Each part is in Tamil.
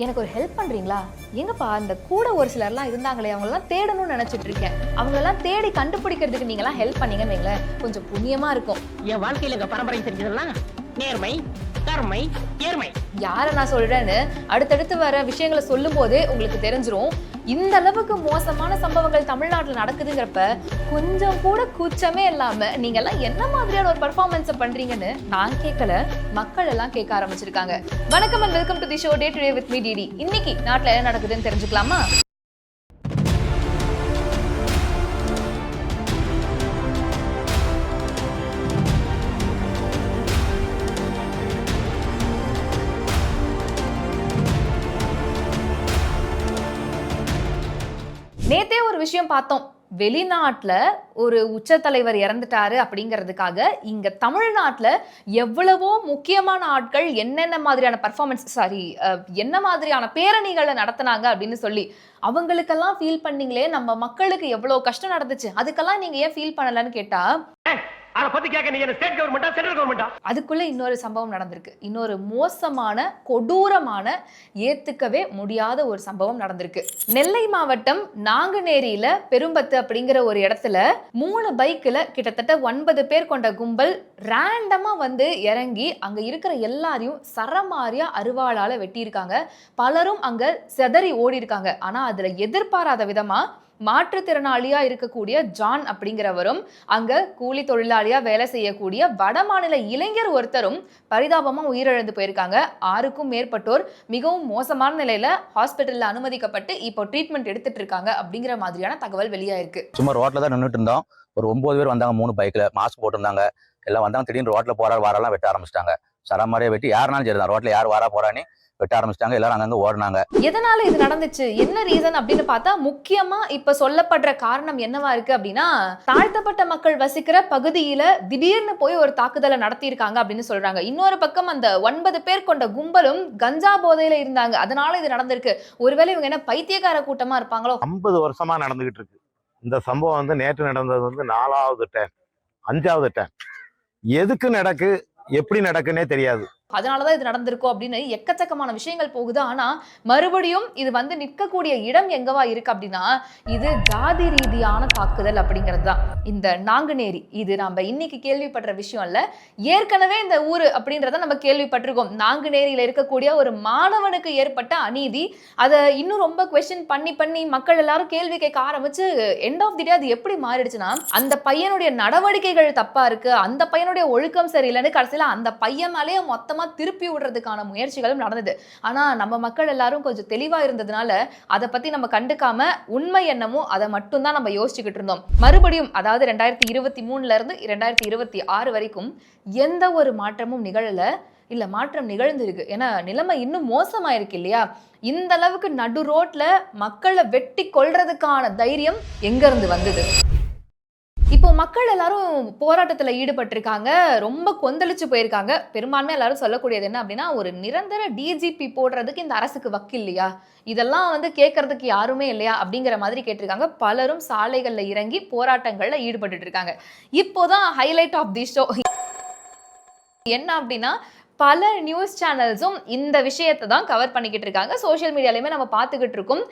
எனக்கு ஒரு ஹெல்ப் பண்றீங்களா? எங்கப்பா அந்த கூட ஒரு சிலர்லாம் இருந்தாங்களே, அவங்களெல்லாம் தேடணும்னு நினைச்சிட்டு இருக்கேன். அவங்களெல்லாம் தேடி கண்டுபிடிக்கிறதுக்கு நீங்கலாம் ஹெல்ப் பண்ணீங்கன்னு வைங்களேன், கொஞ்சம் புண்ணியமா இருக்கும். என் வாழ்க்கையில எங்க பரம்பரை செஞ்சதெல்லாம் நேர்மை, கருமை, ஏர்மை. யாரை நான் சொல்றேன்னு அடுத்தடுத்து வர விஷயங்களை சொல்லும் போதே உங்களுக்கு தெரிஞ்சிரும். இந்த அளவுக்கு மோசமான சம்பவங்கள் தமிழ்நாட்டில் நடக்குதுங்கிறப்ப கொஞ்சம் கூட கூச்சமே இல்லாம நீங்க எல்லாம் என்ன மாதிரியான ஒரு பெர்ஃபார்மன்ஸ் பண்றீங்கன்னு நான் கேட்கல, மக்கள் எல்லாம் கேட்க ஆரம்பிச்சிருக்காங்க. வணக்கம் and welcome to the show day today with me DD. இன்னைக்கு நாட்டுல என்ன நடக்குதுன்னு தெரிஞ்சுக்கலாமா? நேத்தே ஒரு விஷயம் பார்த்தோம். வெளிநாட்டுல ஒரு உச்ச தலைவர் இறந்துட்டாரு அப்படிங்கிறதுக்காக இங்க தமிழ்நாட்டுல எவ்வளவோ முக்கியமான ஆட்கள் என்னென்ன மாதிரியான பர்ஃபார்மன்ஸ் என்ன மாதிரியான பேரணிகளை நடத்தினாங்க அப்படின்னு சொல்லி அவங்களுக்கெல்லாம் ஃபீல் பண்ணீங்களே, நம்ம மக்களுக்கு எவ்வளவு கஷ்டம் நடந்துச்சு, அதுக்கெல்லாம் நீங்க ஏன் ஃபீல் பண்ணலன்னு கேட்டா அத பத்தி கேக்க நீ என்ன ஸ்டேட் கவர்மெண்டா சென்ட்ரல் கவர்மெண்டா? அதுக்குள்ள இன்னொரு சம்பவம் நடந்திருக்கு. இன்னொரு மோசமான கொடூரமான ஏத்துக்கவே முடியாத ஒரு சம்பவம் நடந்திருக்கு. நெல்லை மாவட்டம் நாங்குநேரியில பெரும்பத்து அப்படிங்கிற ஒரு இடத்துல 3 பைக்ல கிட்டத்தட்ட 9 பேர் கொண்ட கும்பல் ரேண்டமா வந்து இறங்கி அங்க இருக்கிற எல்லாரையும் சரமாரியா அருவாளால வெட்டியிருக்காங்க. பலரும் அங்க சிதறி ஓடி இருக்காங்க. ஆனா அதுல எதிர்பாராத விதமா மாற்றுத்திறனாளியா இருக்கக்கூடிய ஜான் அப்படிங்கிறவரும் அங்க கூலி தொழிலாளியா வேலை செய்யக்கூடிய வடமாநில இளைஞர் ஒருத்தரும் பரிதாபமா உயிரிழந்து போயிருக்காங்க. 6க்கும் மேற்பட்டோர் மிகவும் மோசமான நிலையில ஹாஸ்பிட்டல்ல அனுமதிக்கப்பட்டு இப்போ ட்ரீட்மெண்ட் எடுத்துட்டு இருக்காங்க அப்படிங்கிற மாதிரியான தகவல் வெளியாயிருக்கு. சும்மா ரோட்ல தான் நின்றுட்டு இருந்தோம். ஒரு 9 பேர் வந்தாங்க, 3 பைக்ல மாஸ்க் போட்டிருந்தாங்க. எல்லாம் வந்தாங்க. திடீர்னு ரோட்ல வாரெல்லாம் வெட்ட ஆரம்பிச்சிட்டாங்க. சரமாரியா வெட்டி யாருனாலும் சரிதான், ரோட்ல யார் வாரா போறானே வெட்ட ஆரம்பிச்சிட்டாங்க. எல்லாரும் அங்கங்க ஓடினாங்க. எதனால இது நடந்துச்சு, என்ன ரீசன் அப்படின்னு பார்த்தா முக்கியமா இப்ப சொல்லப்படுற காரணம் என்னவா இருக்கு அப்படின்னா, தாழ்த்தப்பட்ட மக்கள் வசிக்கிற பகுதியில திடீர்னு போய் ஒரு தாக்குதலை நடத்தியிருக்காங்க அப்படின்னு சொல்றாங்க. இன்னொரு பக்கம் அந்த 9 பேர் கொண்ட கும்பலும் கஞ்சா போதையில இருந்தாங்க, அதனால இது நடந்திருக்கு. ஒருவேளை இவங்க என்ன பைத்தியக்கார கூட்டமா இருப்பாங்களோ? 50 வருஷமா நடந்துகிட்டு இருக்கு இந்த சம்பவம். வந்து நேற்று நடந்தது வந்து 4வது டேன், 5வது டேன். எதுக்கு நடக்கு, எப்படி நடக்குன்னே தெரியாது. அதனாலதான் இது நடந்திருக்கும் அப்படின்னு எக்கச்சக்கமான விஷயங்கள் போகுது. ஆனா மறுபடியும் இது வந்து நிற்கக்கூடிய இடம் எங்கவா இருக்கு அப்படின்னா, இது ஜாதி ரீதியான தாக்குதல் அப்படிங்கிறது தான். இந்த நாங்குநேரி இது நம்ம இன்னைக்கு கேள்விப்படுற விஷயம் இல்ல, ஏற்கனவே இந்த ஊரு அப்படின்றத நம்ம கேள்விப்பட்டிருக்கோம். நாங்குநேரியில இருக்கக்கூடிய ஒரு மாணவனுக்கு ஏற்பட்ட அநீதி, அதை இன்னும் ரொம்ப குவெஸ்டின் பண்ணி மக்கள் எல்லாரும் கேள்வி கேட்க ஆரம்பிச்சு எண்ட் ஆஃப் தி டே அது எப்படி மாறிடுச்சுன்னா, அந்த பையனுடைய நடவடிக்கைகள் தப்பா இருக்கு, அந்த பையனுடைய ஒழுக்கம் சரியில்லைன்னு கடைசியில அந்த பையன் மேலேயே மொத்தமா திருப்பி விடுறதுக்கான முயற்சிகளும் நடந்தது. ஆனா நம்ம மக்கள் எல்லாரும் கொஞ்சம் தெளிவா இருந்ததுனால அதை பத்தி நம்ம கண்டுக்காம உண்மை என்னமோ அதை மட்டும் தான் நம்ம யோசிச்சுக்கிட்டு இருந்தோம். மறுபடியும் அதாவது 2023 இருந்து 2026 வரைக்கும் எந்த ஒரு மாற்றமும் நிகழல, இல்ல மாற்றம் நிகழ்ந்திருக்கு. ஏன்னா நிலைமை இன்னும் மோசமாயிருக்கு இல்லையா? இந்த அளவுக்கு நடு ரோட்ல மக்களை வெட்டி கொல்றதுக்கான தைரியம் எங்க இருந்து வந்தது? இப்போ மக்கள் எல்லாரும் போராட்டத்துல ஈடுபட்டிருக்காங்க, ரொம்ப கொந்தளிச்சு போயிருக்காங்க. பெரும்பான்மையா எல்லாரும் சொல்லக்கூடியது என்ன அப்படின்னா, ஒரு நிரந்தர டிஜிபி போடுறதுக்கு இந்த அரசுக்கு வக்கு இல்லையா, இதெல்லாம் வந்து கேட்கறதுக்கு யாருமே இல்லையா அப்படிங்கிற மாதிரி கேட்டிருக்காங்க. பலரும் சாலைகள்ல இறங்கி போராட்டங்கள்ல ஈடுபட்டு இருக்காங்க. இப்போதான் ஹைலைட் ஆஃப் தி ஷோ என்ன அப்படின்னா, பல நியூஸ் சேனல்ஸும் இந்த விஷயத்தை தான் கவர் பண்ணிக்கிட்டு இருக்காங்க. சோஷியல் மீடியாலையுமே நம்ம பார்த்துக்கிட்டு இருக்கோம்.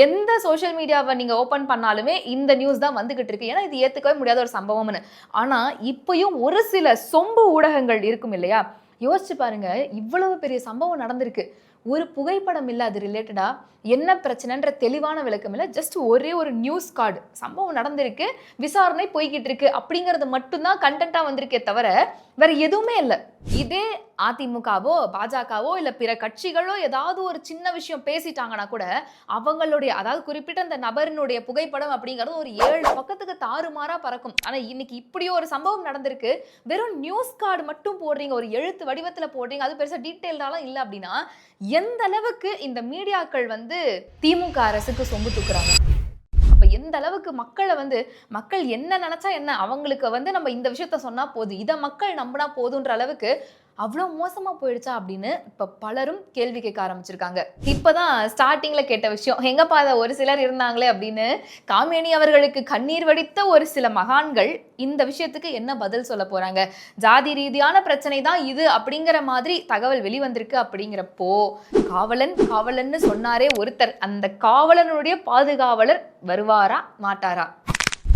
எந்த சோஷியல் மீடியாவை நீங்க ஓப்பன் பண்ணாலுமே இந்த நியூஸ் தான் வந்துகிட்டு இருக்கு. ஏன்னா இது ஏத்துக்கவே முடியாத ஒரு சம்பவம்னு. ஆனா இப்பயும் ஒரு சில சொம்பு ஊடகங்கள் இருக்கும் இல்லையா, யோசிச்சு பாருங்க, இவ்வளவு பெரிய சம்பவம் நடந்திருக்கு, ஒரு புகைப்படம் இல்லை அது ரிலேட்டடா, என்ன பிரச்சனைன்ற தெளிவான விளக்கம் இல்லை, ஜஸ்ட் ஒரே ஒரு நியூஸ் கார்டு, சம்பவம் நடந்திருக்கு, விசாரணை போய்கிட்டு இருக்கு அப்படிங்கிறது மட்டும்தான் கண்டென்ட்டா வந்திருக்கே தவிர வேற எதுவுமே இல்லை. இதே அதிமுகவோ பாஜகவோ இல்ல பிற கட்சிகளோ ஏதாவது ஒரு சின்ன விஷயம் பேசிட்டாங்கன்னா கூட அவங்களுடைய, அதாவது குறிப்பிட்ட அந்த நபரினுடைய புகைப்படம் அப்படிங்கிறது ஒரு 7 பக்கத்துக்கு தாறுமாறா பறக்கும். ஆனா இன்னைக்கு இப்படி ஒரு சம்பவம் நடந்திருக்கு, வெறும் நியூஸ் கார்டு மட்டும் போடுறீங்க, ஒரு எழுத்து வடிவத்துல போடுறீங்க, அது பெருசா டீட்டெயில்டாலாம் இல்லை அப்படின்னா எந்த அளவுக்கு இந்த மீடியாக்கள் வந்து திமுக அரசுக்கு சொம்பு தூக்குறாங்க. அப்ப எந்த அளவுக்கு மக்களை வந்து, மக்கள் என்ன நினைச்சா என்ன, அவங்களுக்கு வந்து நம்ம இந்த விஷயத்த சொன்னா போதும், இதை மக்கள் நம்பினா போதுன்ற அளவுக்கு அவ்வளோ மோசமா போயிடுச்சா அப்படின்னு இப்ப பலரும் கேள்வி கேட்க ஆரம்பிச்சிருக்காங்க. இப்பதான் ஸ்டார்டிங்ல கேட்ட விஷயம் எங்கப்பா அதை ஒரு சிலர் இருந்தாங்களே அப்படின்னு காமினி அவர்களுக்கு கண்ணீர் வடித்த ஒரு சில மகான்கள் இந்த விஷயத்துக்கு என்ன பதில் சொல்ல போறாங்க? ஜாதி ரீதியான பிரச்சனை தான் இது அப்படிங்கிற மாதிரி தகவல் வெளிவந்திருக்கு. அப்படிங்கிறப்போ காவலன்னு சொன்னாரே ஒருத்தர், அந்த காவலனுடைய பாதுகாவலர் வருவாரா மாட்டாரா?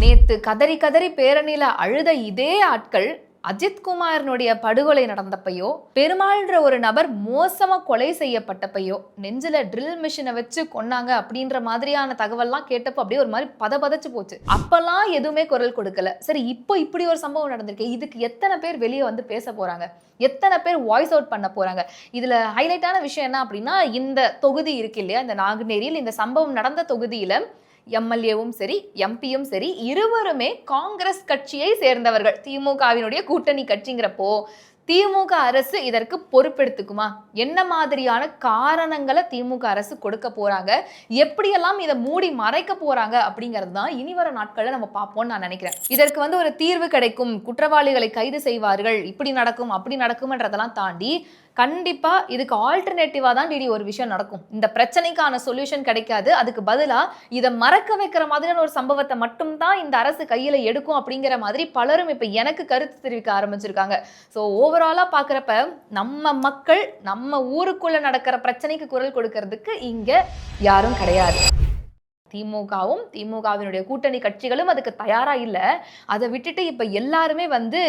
நேத்து கதறி கதறி பேரணியில அழுத இதே ஆட்கள் அஜித்குமாரனுடைய படுகொலை நடந்தப்பையோ, பெருமாள்ன்ற ஒரு நபர் மோசமா கொலை செய்யப்பட்டப்பையோ, நெஞ்சில ட்ரில் மிஷினை வச்சு கொன்னாங்க அப்படின்ற மாதிரியான தகவல்லாம் கேட்டப்போ அப்படியே ஒரு மாதிரி பதச்சு போச்சு. அப்பெல்லாம் எதுவுமே குரல் கொடுக்கல. சரி, இப்போ இப்படி ஒரு சம்பவம் நடந்திருக்கு, இதுக்கு எத்தனை பேர் வெளியே வந்து பேச போறாங்க, எத்தனை பேர் வாய்ஸ் அவுட் பண்ண போறாங்க? இதுல ஹைலைட்டான விஷயம் என்ன அப்படின்னா, இந்த தொகுதி இருக்கு இல்லையா, இந்த நாங்குநேரியில் இந்த சம்பவம் நடந்த தொகுதியில எம்எல்ஏவும் சரி எம்பியும் சரி இருவருமே காங்கிரஸ் கட்சியை சேர்ந்தவர்கள், திமுகவினுடைய கூட்டணி கட்சிங்கிறப்போ திமுக அரசு இதற்கு பொறுப்பெடுத்துக்குமா? என்ன மாதிரியான காரணங்களை திமுக அரசு கொடுக்க போறாங்க, எப்படியெல்லாம் இதை மூடி மறைக்க போறாங்க அப்படிங்கிறது தான் இனி வர நாட்களில் நம்ம பார்ப்போம்னு நான் நினைக்கிறேன். இதற்கு வந்து ஒரு தீர்வு கிடைக்கும், குற்றவாளிகளை கைது செய்வார்கள், இப்படி நடக்கும் அப்படி நடக்கும்ன்றதெல்லாம் தாண்டி கண்டிப்பா இதுக்கு ஆல்டர்னேட்டிவா தான் ஒரு விஷயம் நடக்கும். இந்த பிரச்சனைக்கான சொல்யூஷன் கிடைக்காது, அதுக்கு பதிலா இதை மறக்க வைக்கிற மாதிரியான ஒரு சம்பவத்தை மட்டும்தான் இந்த அரசு கையில எடுக்கும் அப்படிங்கிற மாதிரி பலரும் இப்ப எனக்கு கருத்து தெரிவிக்க ஆரம்பிச்சிருக்காங்க. ஸோ ஓவராலா பாக்குறப்ப நம்ம மக்கள் நம்ம ஊருக்குள்ள நடக்கிற பிரச்சனைக்கு குரல் கொடுக்கறதுக்கு இங்க யாரும் கிடையாது. திமுகவும் திமுகவினுடைய கூட்டணி கட்சிகளும் அதுக்கு தயாரா இல்லை. அதை விட்டுட்டு இப்ப எல்லாருமே வந்து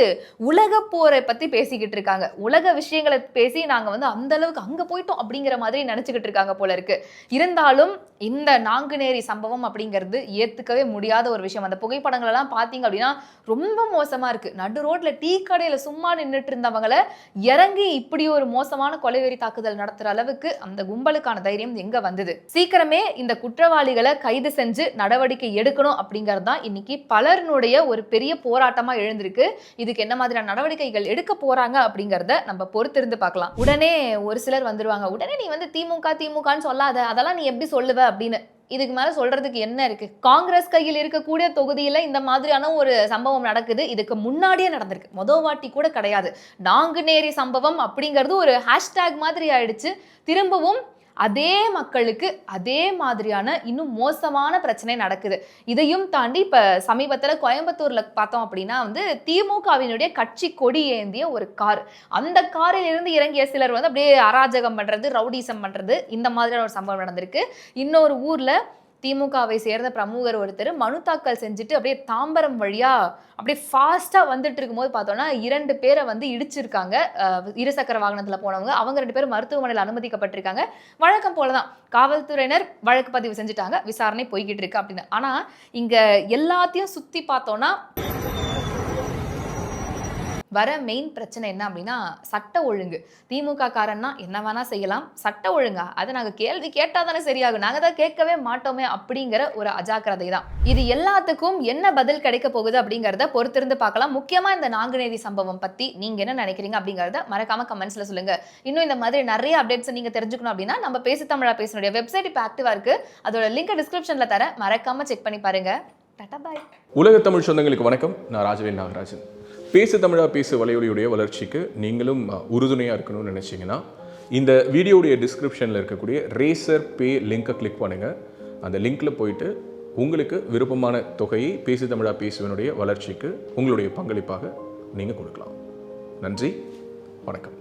உலக போரை பத்தி பேசிக்கிட்டு இருக்காங்க. உலக விஷயங்களை பேசி நாங்க வந்து அந்த அளவுக்கு அங்க போயிட்டோம் அப்படிங்கிற மாதிரி நினைச்சுக்கிட்டு இருக்காங்க போல இருக்கு. இருந்தாலும் இந்த நாங்குநேரி சம்பவம் அப்படிங்கிறது ஏத்துக்கவே முடியாத ஒரு விஷயம். அந்த புகைப்படங்கள் எல்லாம் பாத்தீங்க அப்படின்னா ரொம்ப மோசமா இருக்கு. நடு ரோட்ல டீ கடையில சும்மா நின்றுட்டு இருந்தவங்களை இறங்கி இப்படி ஒரு மோசமான கொலைவெறி தாக்குதல் நடத்துற அளவுக்கு அந்த கும்பலுக்கான தைரியம் எங்க வந்தது? சீக்கிரமே இந்த குற்றவாளிகளை கைது செஞ்சு நடவடிக்கை எடுக்கணும் அப்படிங்கிறது தான் இன்னைக்கு பலருடைய ஒரு பெரிய போராட்டமா எழுந்திருக்கு. இதுக்கு என்ன மாதிரியான நடவடிக்கைகள் எடுக்க போறாங்க அப்படிங்கறத நம்ம பொறுத்திருந்து பார்க்கலாம். உடனே ஒரு சிலர் வந்துருவாங்க, உடனே நீ வந்து திமுகன்னு சொல்லாத, அதெல்லாம் நீ எப்படி சொல்லுவ அப்படின்னு. இதுக்கு மேல சொல்றதுக்கு என்ன இருக்கு? காங்கிரஸ் கையில் இருக்கக்கூடிய தொகுதியில இந்த மாதிரியான ஒரு சம்பவம் நடக்குது. இதுக்கு முன்னாடியே நடந்திருக்கு, மொதல் வாட்டி கூட கிடையாது. நாங்குநேரி சம்பவம் அப்படிங்கிறது ஒரு ஹேஷ்டேக் மாதிரி ஆயிடுச்சு. திரும்பவும் அதே மக்களுக்கு அதே மாதிரியான இன்னும் மோசமான பிரச்சனை நடக்குது. இதையும் தாண்டி இப்ப சமீபத்துல கோயம்புத்தூர்ல பார்த்தோம் அப்படின்னா வந்து திமுகவினுடைய கட்சி கொடி ஏந்திய ஒரு கார், அந்த காரில் இருந்து இறங்கிய சிலர் வந்து அப்படியே அராஜகம் பண்றது, ரவுடிசம் பண்றது, இந்த மாதிரியான ஒரு சம்பவம் நடந்திருக்கு. இன்னொரு ஊர்ல திமுகவை சேர்ந்த பிரமுகர் ஒருத்தர் மனு தாக்கல் செஞ்சுட்டு அப்படியே தாம்பரம் வழியா அப்படியே ஃபாஸ்டா வந்துட்டு இருக்கும்போது பார்த்தோம்னா 2 பேரை வந்து இடிச்சிருக்காங்க. இருசக்கர வாகனத்துல போனவங்க, அவங்க 2 பேரும் மருத்துவமனையில் அனுமதிக்கப்பட்டிருக்காங்க. வழக்கம் போலதான் காவல்துறையினர் வழக்கு பதிவு செஞ்சுட்டாங்க, விசாரணை போய்கிட்டு இருக்கு அப்படின்னு. ஆனா இங்க எல்லாத்தையும் சுத்தி பார்த்தோம்னா வர மெயின் பிரச்சனை என்ன அப்படின்னா சட்ட ஒழுங்கு. திமுக காரன்னா என்ன வேணா செய்யலாம், சட்ட ஒழுங்கா அதை நாங்கள் கேள்வி கேட்டால் தானே சரியாகும், நாங்கள் தான் கேட்கவே மாட்டோமே அப்படிங்கிற ஒரு அஜாக்கிரதை தான். இது எல்லாத்துக்கும் என்ன பதில் கிடைக்க போகுது அப்படிங்கிறத பொறுத்திருந்து பார்க்கலாம். முக்கியமாக இந்த நாங்குநேரி சம்பவம் பற்றி நீங்கள் என்ன நினைக்கிறீங்க அப்படிங்கிறத மறக்காம கமெண்ட்ஸில் சொல்லுங்க. இன்னும் இந்த மாதிரி நிறைய அப்டேட்ஸ் நீங்கள் தெரிஞ்சுக்கணும் அப்படின்னா நம்ம பேசு தமிழா பேசுனுடைய வெப்சைட் இப்போ ஆக்டிவாக இருக்கு, அதோட லிங்க் டிஸ்கிரிப்ஷனில் தர, மறக்காம செக் பண்ணி பாருங்க. டாடா பாய். உலக தமிழ் சொந்தங்களுக்கு வணக்கம். நான் ராஜவேல் நாகராஜன். பேசு தமிழா பேசு வலையொலியுடைய வளர்ச்சிக்கு நீங்களும் உறுதுணையாக இருக்கணும்னு நினச்சிங்கன்னா இந்த வீடியோடைய டிஸ்கிரிப்ஷனில் இருக்கக்கூடிய ரேசர் பே லிங்கை கிளிக் பண்ணுங்கள். அந்த லிங்க்கில் போயிட்டு உங்களுக்கு விருப்பமான தொகையை பேசு தமிழா பேசுவனுடைய வளர்ச்சிக்கு உங்களுடைய பங்களிப்பாக நீங்கள் கொடுக்கலாம். நன்றி, வணக்கம்.